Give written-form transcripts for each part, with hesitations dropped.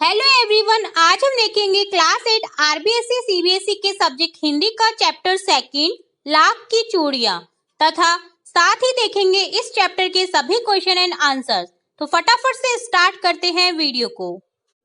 Hello everyone, आज हम देखेंगे क्लास 8 आरबीएसई सीबीएसई के सब्जेक्ट हिंदी का चैप्टर सेकंड लाख की चूड़ियां तथा साथ ही देखेंगे इस चैप्टर के सभी क्वेश्चन एंड आंसर्स। तो फटाफट से स्टार्ट करते हैं वीडियो को।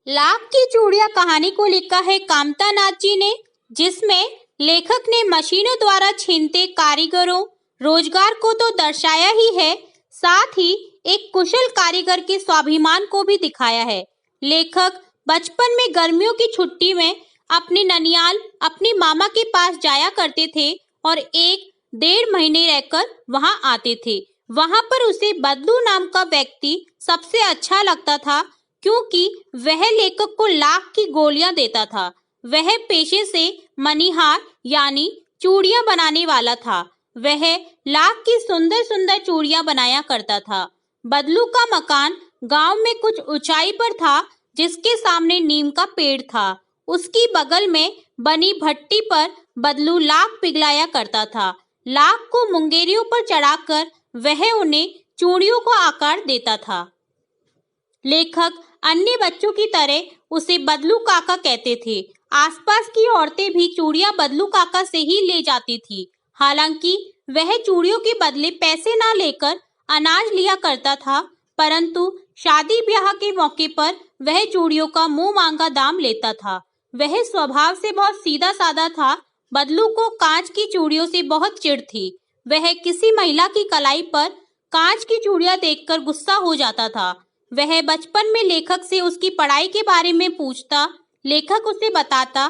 लाख की चूड़ियां कहानी को लिखा है कामता नाथ जी ने, जिसमें लेखक ने मशीनों द्वारा छीनते कारीगरों रोजगार को तो दर्शाया ही है, साथ ही एक कुशल कारीगर के स्वाभिमान को भी दिखाया है। लेखक बचपन में गर्मियों की छुट्टी में अपने ननियाल अपनी मामा के पास जाया करते थे और 1-1.5 महीने रहकर वहां आते थे। वहां पर उसे बदलू नाम का व्यक्ति सबसे अच्छा लगता था, क्योंकि वह लेखक को लाख की गोलियां देता था। वह पेशे से मणिहार यानी चूड़ियां बनाने वाला था। वह लाख की सुंदर सुंदर चूड़ियां बनाया करता था। बदलू का मकान गांव में कुछ ऊंचाई पर था, जिसके सामने नीम का पेड़ था। उसकी बगल में बनी भट्टी पर बदलू लाख पिघलाया करता था। लाख को मुंगेरियों पर चढ़ाकर वह उन्हें चूड़ियों को आकार देता था। लेखक अन्य बच्चों की तरह उसे बदलू काका कहते थे। आसपास की औरतें भी चूड़ियां बदलू काका से ही ले जाती थी। हालांकि वह चूड़ियों के बदले पैसे ना लेकर अनाज लिया करता था, परंतु शादी ब्याह के मौके पर वह चूड़ियों का मुंह मांगा दाम लेता था। वह स्वभाव से बहुत सीधा साधा था। बदलू को कांच की चूड़ियों से बहुत चिढ़ थी। वह किसी महिला की कलाई पर कांच की चूड़ियां देखकर गुस्सा हो जाता था। वह बचपन में लेखक से उसकी पढ़ाई के बारे में पूछता। लेखक उसे बताता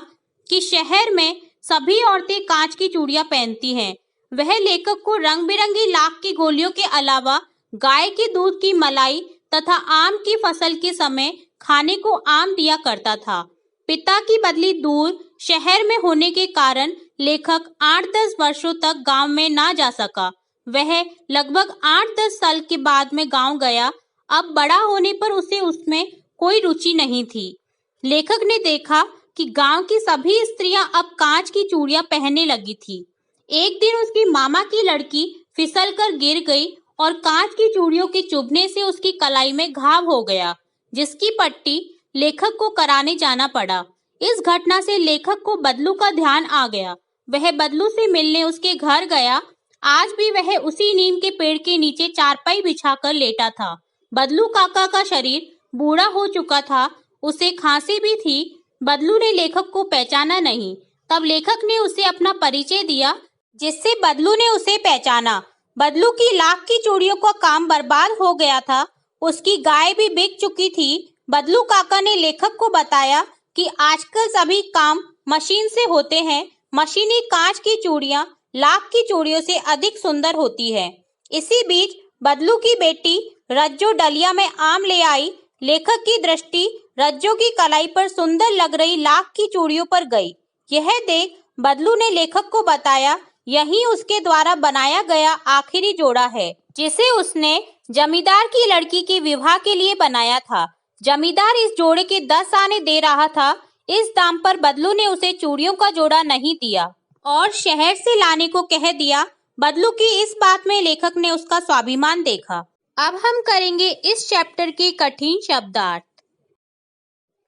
कि शहर में सभी औरतें कांच की चूड़ियां पहनती हैं। वह लेखक को रंग बिरंगी लाख की गोलियों के अलावा गाय के दूध की मलाई तथा आम की फसल के समय खाने को आम दिया करता था। पिता की बदली दूर शहर में होने के कारण लेखक 8-10 वर्षों तक गांव में ना जा सका। वह लगभग 8-10 साल के बाद में गांव गया। अब बड़ा होने पर उसे उसमें कोई रुचि नहीं थी। लेखक ने देखा कि गांव की सभी स्त्रियां अब कांच की चूड़ियां पहनने लगी थी। एक दिन उसकी मामा की लड़की फिसलकर गिर गई और कांच की चूड़ियों के चुभने से उसकी कलाई में घाव हो गया, जिसकी पट्टी लेखक को कराने जाना पड़ा। इस घटना से लेखक को बदलू का ध्यान आ गया। वह बदलू से मिलने उसके घर गया। आज भी वह उसी नीम के पेड़ के नीचे चारपाई बिछाकर लेटा था। बदलू काका का शरीर बूढ़ा हो चुका था। उसे खांसी भी थी। बदलू ने लेखक को पहचाना नहीं। तब लेखक ने उसे अपना परिचय दिया, जिससे बदलू ने उसे पहचाना। बदलू की लाख की चूड़ियों का काम बर्बाद हो गया था। उसकी गाय भी बिक चुकी थी। बदलू काका ने लेखक को बताया कि आजकल सभी काम मशीन से होते हैं। मशीनी कांच की चूड़ियां लाख की चूड़ियों से अधिक सुंदर होती है। इसी बीच बदलू की बेटी रज्जो डलिया में आम ले आई। लेखक की दृष्टि रज्जो की कलाई पर सुंदर लग रही लाख की चूड़ियों पर गई। यह देख बदलू ने लेखक को बताया, यही उसके द्वारा बनाया गया आखिरी जोड़ा है, जिसे उसने जमींदार की लड़की के विवाह के लिए बनाया था। जमींदार इस जोड़े के 10 आने दे रहा था। इस दाम पर बदलू ने उसे चूड़ियों का जोड़ा नहीं दिया और शहर से लाने को कह दिया। बदलू की इस बात में लेखक ने उसका स्वाभिमान देखा। अब हम करेंगे इस चैप्टर के कठिन शब्दार्थ।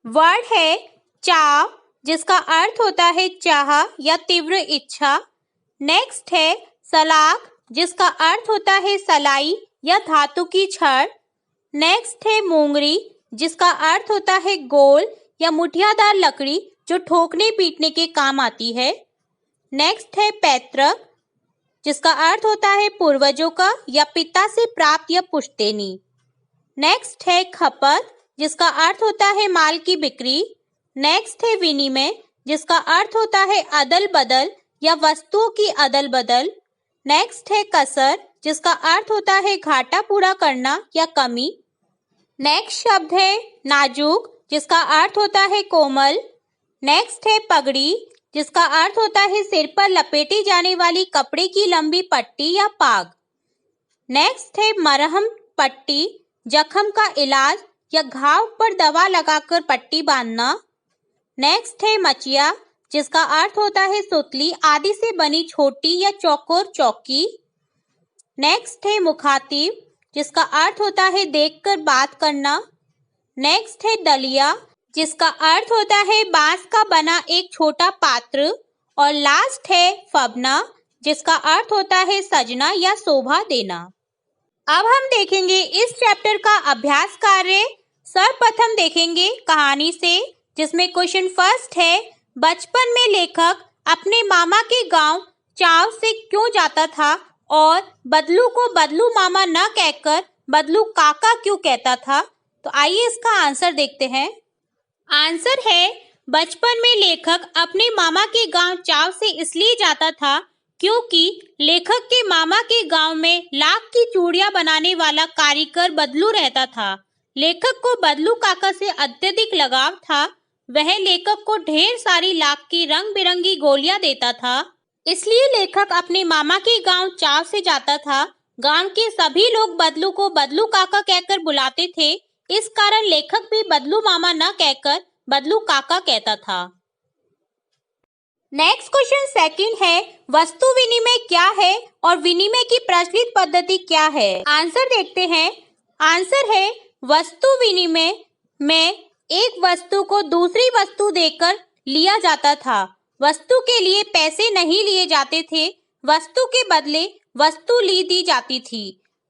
वर्ड है चाव, जिसका अर्थ होता है चाह या तीव्र इच्छा। नेक्स्ट है सलाख, जिसका अर्थ होता है सलाई या धातु की छड़। नेक्स्ट है मोंगरी, जिसका अर्थ होता है गोल या मुठियादार लकड़ी जो ठोकने पीटने के काम आती है। नेक्स्ट है पैतृक, जिसका अर्थ होता है पूर्वजों का या पिता से प्राप्त या पुश्तैनी। नेक्स्ट है खपत, जिसका अर्थ होता है माल की बिक्री। नेक्स्ट है विनिमय, जिसका अर्थ होता है अदल बदल या वस्तुओं की अदल बदल। नेक्स्ट है कसर, जिसका अर्थ होता है घाटा पूरा करना या कमी। नेक्स्ट शब्द है नाजुक, जिसका अर्थ होता है कोमल। नेक्स्ट है पगड़ी, जिसका अर्थ होता है सिर पर लपेटी जाने वाली कपड़े की लंबी पट्टी या पाग। नेक्स्ट है मरहम, पट्टी, जख्म का इलाज या घाव पर दवा लगाकर पट्टी बांधना। नेक्स्ट है मचिया, जिसका अर्थ होता है सुतली आदि से बनी छोटी या चौकोर चौकी। नेक्स्ट है मुखातिब, जिसका अर्थ होता है देखकर बात करना। नेक्स्ट है दलिया, जिसका अर्थ होता है बांस का बना एक छोटा पात्र। और लास्ट है फबना, जिसका अर्थ होता है सजना या शोभा देना। अब हम देखेंगे इस चैप्टर का अभ्यास कार्य। सर्वप्रथम देखेंगे कहानी से, जिसमें क्वेश्चन फर्स्ट है, बचपन में लेखक अपने मामा के गांव चाव से क्यों जाता था और बदलू को बदलू मामा न कहकर बदलू काका क्यों कहता था। तो आइए इसका आंसर देखते हैं। आंसर है, बचपन में लेखक अपने मामा के गांव चाव से इसलिए जाता था क्योंकि लेखक के मामा के गांव में लाख की चूड़ियां बनाने वाला कारीगर बदलू रहता था। लेखक को बदलू काका से अत्यधिक लगाव था। वह लेखक को ढेर सारी लाख की रंग बिरंगी गोलियां देता था, इसलिए लेखक अपने मामा के गांव चाव से जाता था। गांव के सभी लोग बदलू को बदलू काका कहकर बुलाते थे, इस कारण लेखक भी बदलू मामा न कहकर बदलू काका कहता था। नेक्स्ट क्वेश्चन सेकंड है, वस्तु विनिमय क्या है और विनिमय की प्रचलित पद्धति क्या है। आंसर देखते हैं। आंसर है, वस्तु विनिमय में एक वस्तु को दूसरी वस्तु देकर लिया जाता था। वस्तु के लिए पैसे नहीं लिए जाते थे, वस्तु के बदले वस्तु दी जाती थी।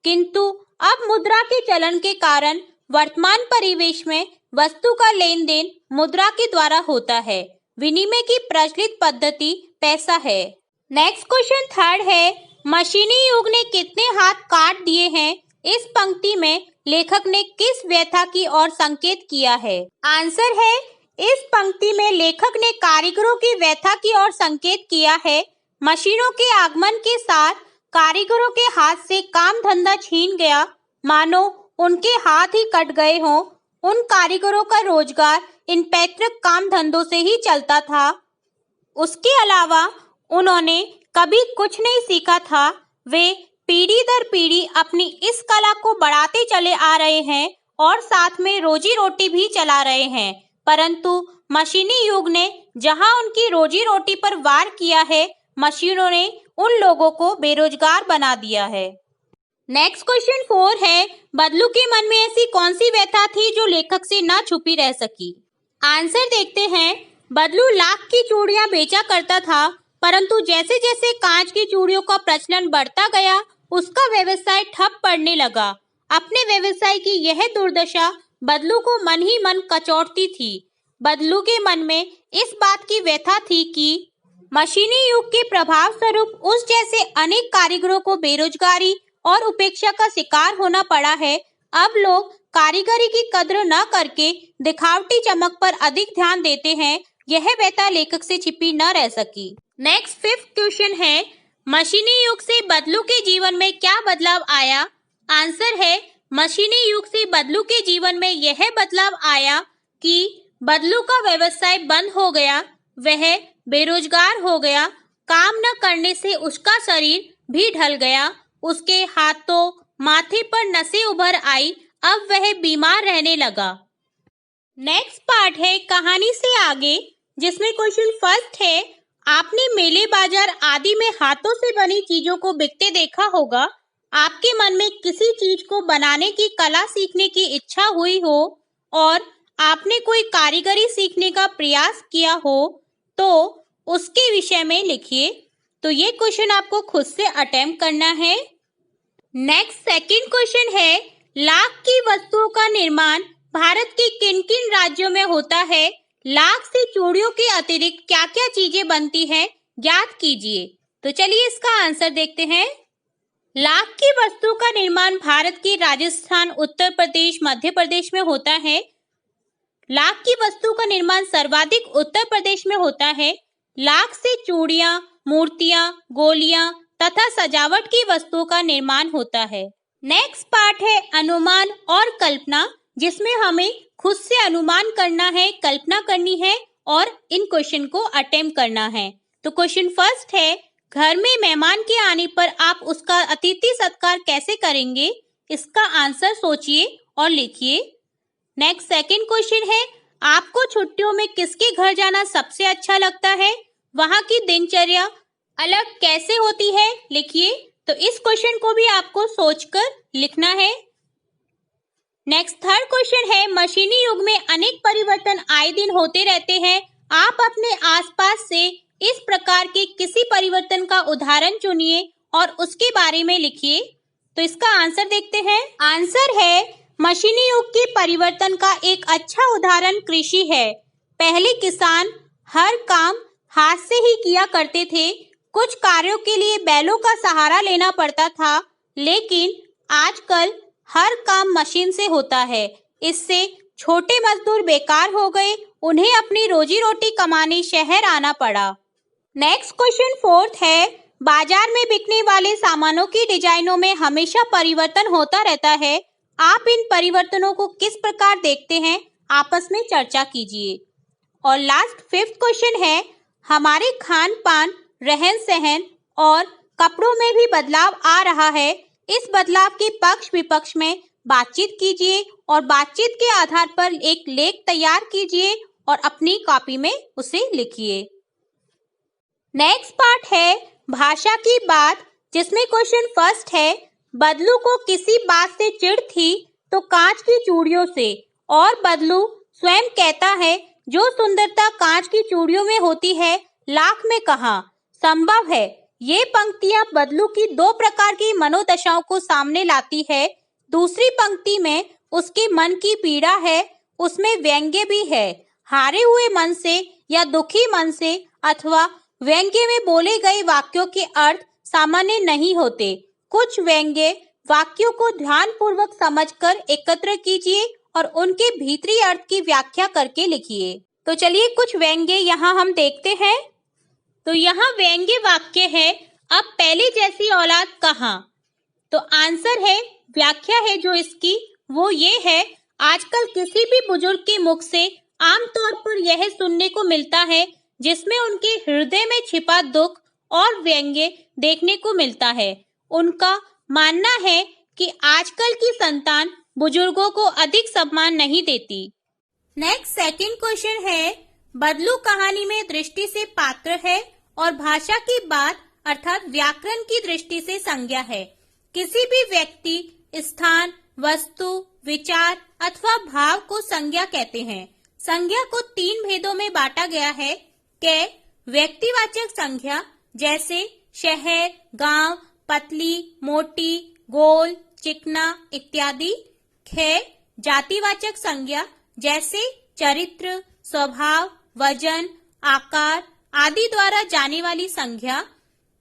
किंतु अब मुद्रा के चलन के कारण वर्तमान परिवेश में वस्तु का लेन देन मुद्रा के द्वारा होता है। विनिमय की प्रचलित पद्धति पैसा है। नेक्स्ट क्वेश्चन थर्ड है, मशीनी युग ने कितने हाथ काट दिए हैं। इस पंक्ति में लेखक ने किस व्यथा की ओर संकेत किया है। आंसर है, इस पंक्ति में लेखक ने कारीगरों की व्यथा की ओर संकेत किया है। मशीनों के आगमन के साथ कारीगरों के हाथ से काम धंधा छीन गया, मानो उनके हाथ ही कट गए हों। उन कारीगरों का रोजगार इन पैतृक काम धंधों से ही चलता था। उसके अलावा उन्होंने कभी कुछ नहीं सीखा था। वे पीढ़ी दर पीढ़ी अपनी इस कला को बढ़ाते चले आ रहे हैं और साथ में रोजी रोटी भी चला रहे हैं, परंतु मशीनी युग ने जहां उनकी रोजी रोटी पर वार किया है, मशीनों ने उन लोगों को बेरोजगार बना दिया है। नेक्स्ट क्वेश्चन 4 है, बदलू के मन में ऐसी कौन सी व्यथा थी जो लेखक से न छुपी रह सकी। आंसर देखते हैं। बदलू लाख की चूड़ियां बेचा करता था, परंतु जैसे जैसे कांच की चूड़ियों का प्रचलन बढ़ता गया, उसका व्यवसाय ठप पड़ने लगा। अपने व्यवसाय की यह दुर्दशा बदलू को मन ही मन कचोटती थी। बदलू के मन में इस बात की व्यथा थी कि मशीनी युग के प्रभाव स्वरूप उस जैसे अनेक कारीगरों को बेरोजगारी और उपेक्षा का शिकार होना पड़ा है। अब लोग कारीगरी की कद्र न करके दिखावटी चमक पर अधिक ध्यान देते हैं। यह व्यथा लेखक से छिपी न रह सकी। नेक्स्ट 5th क्वेश्चन है, मशीनी युग से बदलू के जीवन में क्या बदलाव आया। आंसर है, मशीनी युग से बदलू के जीवन में यह बदलाव आया कि बदलू का व्यवसाय बंद हो गया, वह बेरोजगार हो गया। काम न करने से उसका शरीर भी ढल गया, उसके हाथों माथे पर नसें उभर आई, अब वह बीमार रहने लगा। नेक्स्ट पार्ट है कहानी से आगे, जिसमें क्वेश्चन फर्स्ट है, आपने मेले बाजार आदि में हाथों से बनी चीजों को बिकते देखा होगा। आपके मन में किसी चीज को बनाने की कला सीखने की इच्छा हुई हो और आपने कोई कारीगरी सीखने का प्रयास किया हो तो उसके विषय में लिखिए। तो ये क्वेश्चन आपको खुद से अटेम्प्ट करना है। नेक्स्ट सेकंड क्वेश्चन है, लाख की वस्तुओं का निर्माण भारत के किन किन राज्यों में होता है। लाख से चूड़ियों के अतिरिक्त क्या क्या चीजें बनती हैं, ज्ञात कीजिए। तो चलिए इसका आंसर देखते हैं। लाख की वस्तु का निर्माण भारत के राजस्थान, उत्तर प्रदेश, मध्य प्रदेश में होता है। लाख की वस्तु का निर्माण सर्वाधिक उत्तर प्रदेश में होता है। लाख से चूड़ियां, मूर्तियां, गोलियां तथा सजावट की वस्तुओं का निर्माण होता है। नेक्स्ट पार्ट है अनुमान और कल्पना, जिसमें हमें खुद से अनुमान करना है, कल्पना करनी है और इन क्वेश्चन को अटेम्प्ट करना है। तो क्वेश्चन फर्स्ट है, घर में मेहमान के आने पर आप उसका अतिथि सत्कार कैसे करेंगे। इसका आंसर सोचिए और लिखिए। नेक्स्ट सेकंड क्वेश्चन है, आपको छुट्टियों में किसके घर जाना सबसे अच्छा लगता है, वहां की दिनचर्या अलग कैसे होती है, लिखिए। तो इस क्वेश्चन को भी आपको सोचकर लिखना है। नेक्स्ट थर्ड क्वेश्चन है, मशीनी युग में अनेक परिवर्तन आए दिन होते रहते हैं। आप अपने आसपास से इस प्रकार के किसी परिवर्तन का उदाहरण चुनिए और उसके बारे में लिखिए। तो इसका आंसर देखते हैं। आंसर है, मशीनी युग के परिवर्तन का एक अच्छा उदाहरण कृषि है। पहले किसान हर काम हाथ से ही किया करते थे। कुछ कार्यों के लिए बैलों का सहारा लेना पड़ता था, लेकिन आजकल हर काम मशीन से होता है। इससे छोटे मजदूर बेकार हो गए, उन्हें अपनी रोजी रोटी कमाने शहर आना पड़ा। नेक्स्ट क्वेश्चन फोर्थ है, बाजार में बिकने वाले सामानों की डिजाइनों में हमेशा परिवर्तन होता रहता है। आप इन परिवर्तनों को किस प्रकार देखते हैं, आपस में चर्चा कीजिए। और लास्ट फिफ्थ क्वेश्चन है, हमारे खान पान, रहन सहन और कपड़ों में भी बदलाव आ रहा है। इस बदलाव के पक्ष विपक्ष में बातचीत कीजिए और बातचीत के आधार पर एक लेख तैयार कीजिए और अपनी कॉपी में उसे लिखिए। नेक्स्ट पार्ट है भाषा की बात, जिसमें क्वेश्चन फर्स्ट है, बदलू को किसी बात से चिढ़ थी तो कांच की चूड़ियों से, और बदलू स्वयं कहता है, जो सुंदरता कांच की चूड़ियों में होती है लाख में कहाँ संभव है। ये पंक्तियां बदलू की दो प्रकार की मनोदशाओं को सामने लाती है। दूसरी पंक्ति में उसके मन की पीड़ा है, उसमें व्यंग्य भी है। हारे हुए मन से या दुखी मन से अथवा व्यंग्य में बोले गए वाक्यों के अर्थ सामान्य नहीं होते। कुछ व्यंग्य वाक्यों को ध्यानपूर्वक समझकर एकत्र कीजिए और उनके भीतरी अर्थ की व्याख्या करके लिखिए। तो चलिए कुछ व्यंग्य यहाँ हम देखते हैं। तो यहाँ व्यंग्य वाक्य है, अब पहले जैसी औलाद कहाँ। तो आंसर है, व्याख्या है जो इसकी वो ये है, आजकल किसी भी बुजुर्ग के मुख से आमतौर पर यह सुनने को मिलता है जिसमें उनके हृदय में छिपा दुख और व्यंग्य देखने को मिलता है। उनका मानना है कि आजकल की संतान बुजुर्गों को अधिक सम्मान नहीं देती। नेक्स्ट सेकंड क्वेश्चन है, बदलू कहानी में दृष्टि से पात्र है और भाषा की बात अर्थात व्याकरण की दृष्टि से संज्ञा है। किसी भी व्यक्ति, स्थान, वस्तु, विचार अथवा भाव को संज्ञा कहते हैं। संज्ञा को तीन भेदों में बांटा गया है। क, व्यक्तिवाचक संज्ञा जैसे शहर, गांव, पतली, मोटी, गोल, चिकना इत्यादि। ख, जातिवाचक संज्ञा जैसे चरित्र, स्वभाव, वजन, आकार आदि द्वारा जाने वाली संज्ञा।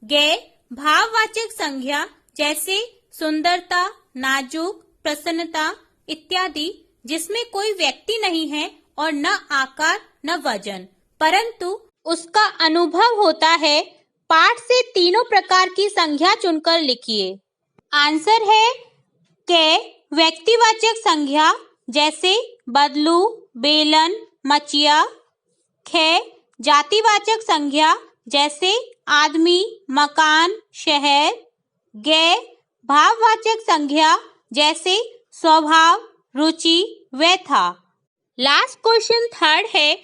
ग, भाववाचक संज्ञा जैसे सुंदरता, नाजुक, प्रसन्नता इत्यादि, जिसमें कोई व्यक्ति नहीं है और न आकार न वजन, परंतु उसका अनुभव होता है। पाठ से तीनों प्रकार की संज्ञा चुनकर लिखिए। आंसर है क, व्यक्तिवाचक संज्ञा जैसे बदलू, बेलन, मचिया। ख, जातिवाचक संज्ञा जैसे आदमी, मकान, शहर। ग, भाववाचक संज्ञा जैसे स्वभाव, रुचि, व्यथा। लास्ट क्वेश्चन थर्ड है,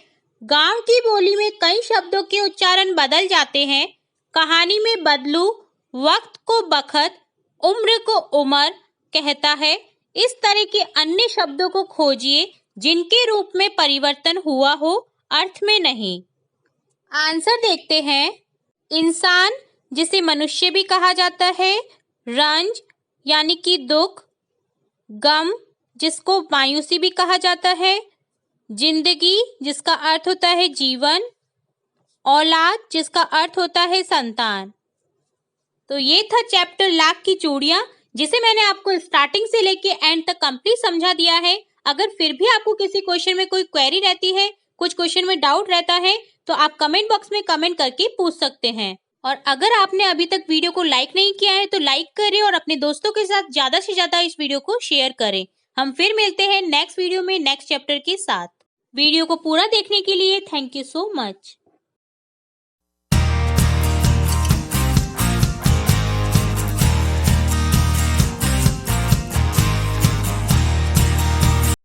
गांव की बोली में कई शब्दों के उच्चारण बदल जाते हैं। कहानी में बदलू वक्त को बखत, उम्र को उमर कहता है। इस तरह के अन्य शब्दों को खोजिए जिनके रूप में परिवर्तन हुआ हो, अर्थ में नहीं। आंसर देखते हैं। इंसान जिसे मनुष्य भी कहा जाता है, रंज यानी कि दुख, गम जिसको मायूसी भी कहा जाता है, जिंदगी जिसका अर्थ होता है जीवन, औलाद जिसका अर्थ होता है संतान। तो ये था चैप्टर लाख की चूड़ियां, जिसे मैंने आपको स्टार्टिंग से लेके एंड तक कंप्लीट समझा दिया है। अगर फिर भी आपको किसी क्वेश्चन में कोई क्वेरी रहती है, कुछ क्वेश्चन में डाउट रहता है, तो आप कमेंट बॉक्स में कमेंट करके पूछ सकते हैं। और अगर आपने अभी तक वीडियो को लाइक नहीं किया है तो लाइक करें और अपने दोस्तों के साथ ज्यादा से ज्यादा इस वीडियो को शेयर करें। हम फिर मिलते हैं नेक्स्ट वीडियो में नेक्स्ट चैप्टर के साथ। वीडियो को पूरा देखने के लिए थैंक यू सो मच।